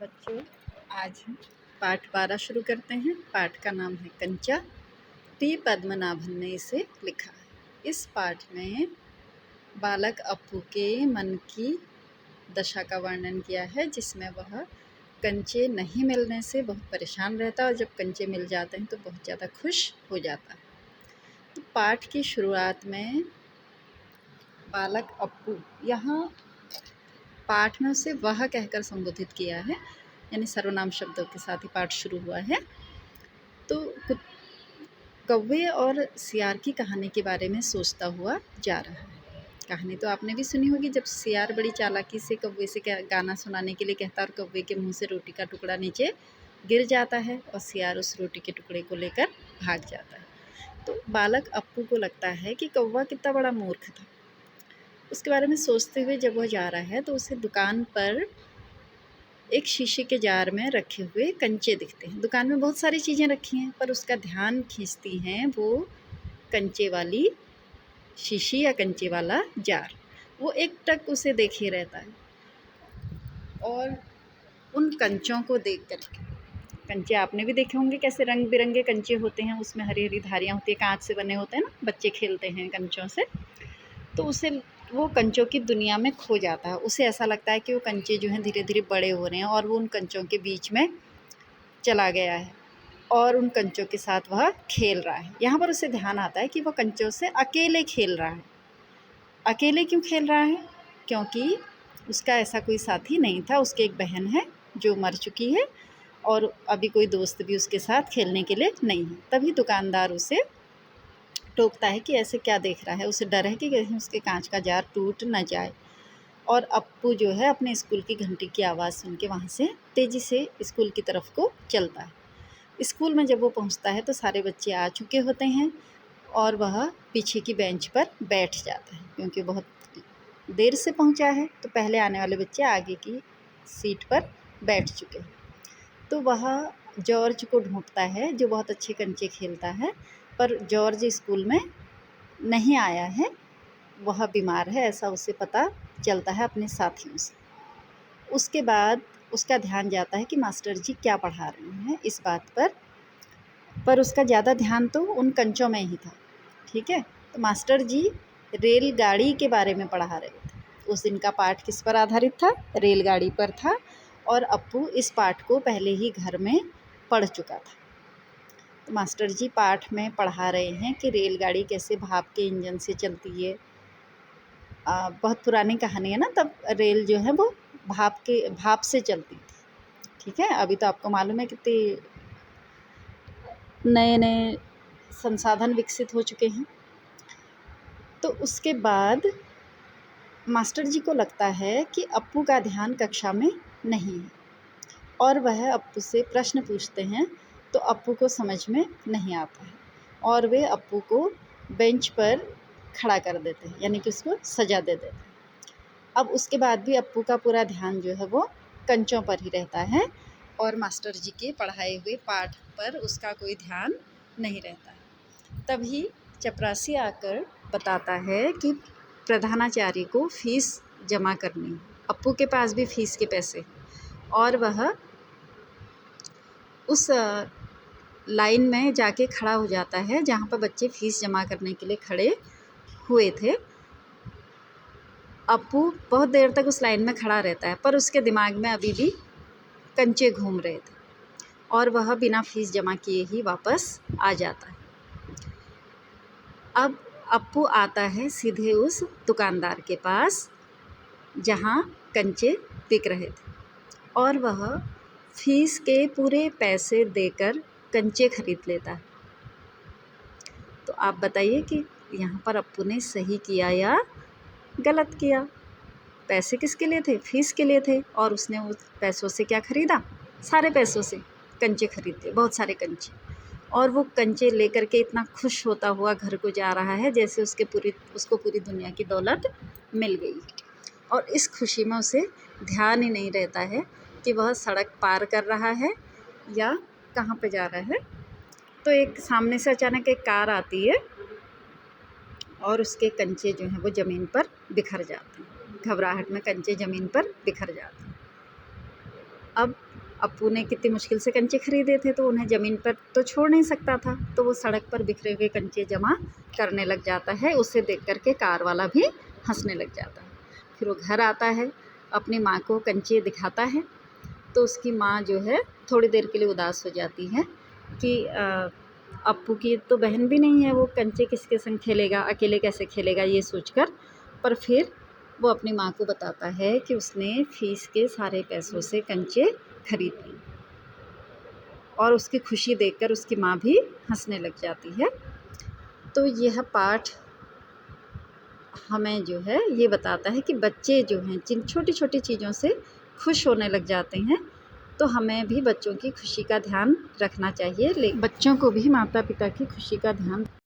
बच्चों, आज हम पाठ 12 शुरू करते हैं। पाठ का नाम है कंचा। टी पद्मनाभन ने इसे लिखा है। इस पाठ में बालक अप्पू के मन की दशा का वर्णन किया है, जिसमें वह कंचे नहीं मिलने से बहुत परेशान रहता है और जब कंचे मिल जाते हैं तो बहुत ज़्यादा खुश हो जाता है। तो पाठ की शुरुआत में बालक अप्पू, यहाँ पाठ में उसे वह कहकर संबोधित किया है, यानी सर्वनाम शब्दों के साथ ही पाठ शुरू हुआ है। तो कौवे और सियार की कहानी के बारे में सोचता हुआ जा रहा है। कहानी तो आपने भी सुनी होगी, जब सियार बड़ी चालाकी से कौवे से गाना सुनाने के लिए कहता है और कौवे के मुंह से रोटी का टुकड़ा नीचे गिर जाता है और सियार उस रोटी के टुकड़े को लेकर भाग जाता है। तो बालक अप्पू को लगता है कि कौवा कितना बड़ा मूर्ख था। उसके बारे में सोचते हुए जब वह जा रहा है तो उसे दुकान पर एक शीशे के जार में रखे हुए कंचे दिखते हैं। दुकान में बहुत सारी चीज़ें रखी हैं, पर उसका ध्यान खींचती हैं वो कंचे वाली शीशी या कंचे वाला जार। वो एकटक उसे देखे रहता है और उन कंचों को देख कर, कंचे आपने भी देखे होंगे कैसे रंग बिरंगे कंचे होते हैं, उसमें हरी हरी धारियाँ होती है, कांच से बने होते हैं ना, बच्चे खेलते हैं कंचों से। तो उसे वो कंचों की दुनिया में खो जाता है। उसे ऐसा लगता है कि वो कंचे जो हैं धीरे धीरे बड़े हो रहे हैं और वो उन कंचों के बीच में चला गया है और उन कंचों के साथ वह खेल रहा है। यहाँ पर उसे ध्यान आता है कि वह कंचों से अकेले खेल रहा है। अकेले क्यों खेल रहा है? क्योंकि उसका ऐसा कोई साथी नहीं था। उसकी एक बहन है जो मर चुकी है और अभी कोई दोस्त भी उसके साथ खेलने के लिए नहीं है। तभी दुकानदार उसे टोकता है कि ऐसे क्या देख रहा है। उसे डर है कि कहीं उसके कांच का जार टूट न जाए। और अप्पू जो है अपने स्कूल की घंटी की आवाज़ सुन के वहाँ से तेज़ी से स्कूल की तरफ को चलता है। स्कूल में जब वो पहुँचता है तो सारे बच्चे आ चुके होते हैं और वह पीछे की बेंच पर बैठ जाता है, क्योंकि बहुत देर से पहुँचा है तो पहले आने वाले बच्चे आगे की सीट पर बैठ चुके हैं। तो वह जॉर्ज को ढूंढता है जो बहुत अच्छे कंचे खेलता है, पर जॉर्ज स्कूल में नहीं आया है, वह बीमार है ऐसा उसे पता चलता है अपने साथियों से। उसके बाद उसका ध्यान जाता है कि मास्टर जी क्या पढ़ा रहे हैं इस बात पर उसका ज़्यादा ध्यान तो उन कंचों में ही था। ठीक है, तो मास्टर जी रेलगाड़ी के बारे में पढ़ा रहे थे। उस दिन का पाठ किस पर आधारित था? रेलगाड़ी पर था और अप्पू इस पाठ को पहले ही घर में पढ़ चुका था। तो मास्टर जी पाठ में पढ़ा रहे हैं कि रेलगाड़ी कैसे भाप के इंजन से चलती है। बहुत पुरानी कहानी है ना, तब रेल जो है वो भाप से चलती थी। ठीक है, अभी तो आपको मालूम है कितने नए नए संसाधन विकसित हो चुके हैं। तो उसके बाद मास्टर जी को लगता है कि अप्पू का ध्यान कक्षा में नहीं है और वह अप्पू से प्रश्न पूछते हैं तो अप्पू को समझ में नहीं आता है और वे अप्पू को बेंच पर खड़ा कर देते हैं, यानी कि उसको सजा दे देते हैं। अब उसके बाद भी अप्पू का पूरा ध्यान जो है वो कंचों पर ही रहता है और मास्टर जी के पढ़ाए हुए पाठ पर उसका कोई ध्यान नहीं रहता है। तभी चपरासी आकर बताता है कि प्रधानाचार्य को फ़ीस जमा करनी है। अप्पू के पास भी फ़ीस के पैसे और वह उस लाइन में जाके खड़ा हो जाता है जहाँ पर बच्चे फ़ीस जमा करने के लिए खड़े हुए थे। अप्पू बहुत देर तक उस लाइन में खड़ा रहता है, पर उसके दिमाग में अभी भी कंचे घूम रहे थे और वह बिना फ़ीस जमा किए ही वापस आ जाता है। अब अप्पू आता है सीधे उस दुकानदार के पास जहाँ कंचे बिक रहे थे और वह फ़ीस के पूरे पैसे देकर कंचे खरीद लेता है। तो आप बताइए कि यहाँ पर अप्पू ने सही किया या गलत किया? पैसे किसके लिए थे? फ़ीस के लिए थे और उसने उस पैसों से क्या ख़रीदा? सारे पैसों से कंचे खरीद लिए, बहुत सारे कंचे। और वो कंचे लेकर के इतना खुश होता हुआ घर को जा रहा है जैसे उसको पूरी दुनिया की दौलत मिल गई। और इस खुशी में उसे ध्यान ही नहीं रहता है कि वह सड़क पार कर रहा है या कहाँ पे जा रहा है। तो एक सामने से अचानक एक कार आती है और उसके कंचे जो हैं वो ज़मीन पर बिखर जाते हैं। घबराहट में कंचे ज़मीन पर बिखर जाते हैं। अब अप्पू ने कितनी मुश्किल से कंचे खरीदे थे, तो उन्हें ज़मीन पर तो छोड़ नहीं सकता था, तो वो सड़क पर बिखरे हुए कंचे जमा करने लग जाता है। उसे देख कर के कार वाला भी हंसने लग जाता है। फिर वो घर आता है, अपनी माँ को कंचे दिखाता है, तो उसकी माँ जो है थोड़ी देर के लिए उदास हो जाती है कि अप्पू की तो बहन भी नहीं है, वो कंचे किसके संग खेलेगा, अकेले कैसे खेलेगा, ये सोचकर। पर फिर वो अपनी माँ को बताता है कि उसने फ़ीस के सारे पैसों से कंचे खरीद लिए, और उसकी खुशी देखकर उसकी माँ भी हंसने लग जाती है। तो यह पाठ हमें जो है ये बताता है कि बच्चे जो हैं जिन छोटी-छोटी चीज़ों से खुश होने लग जाते हैं, तो हमें भी बच्चों की खुशी का ध्यान रखना चाहिए। बच्चों को भी माता-पिता की खुशी का ध्यान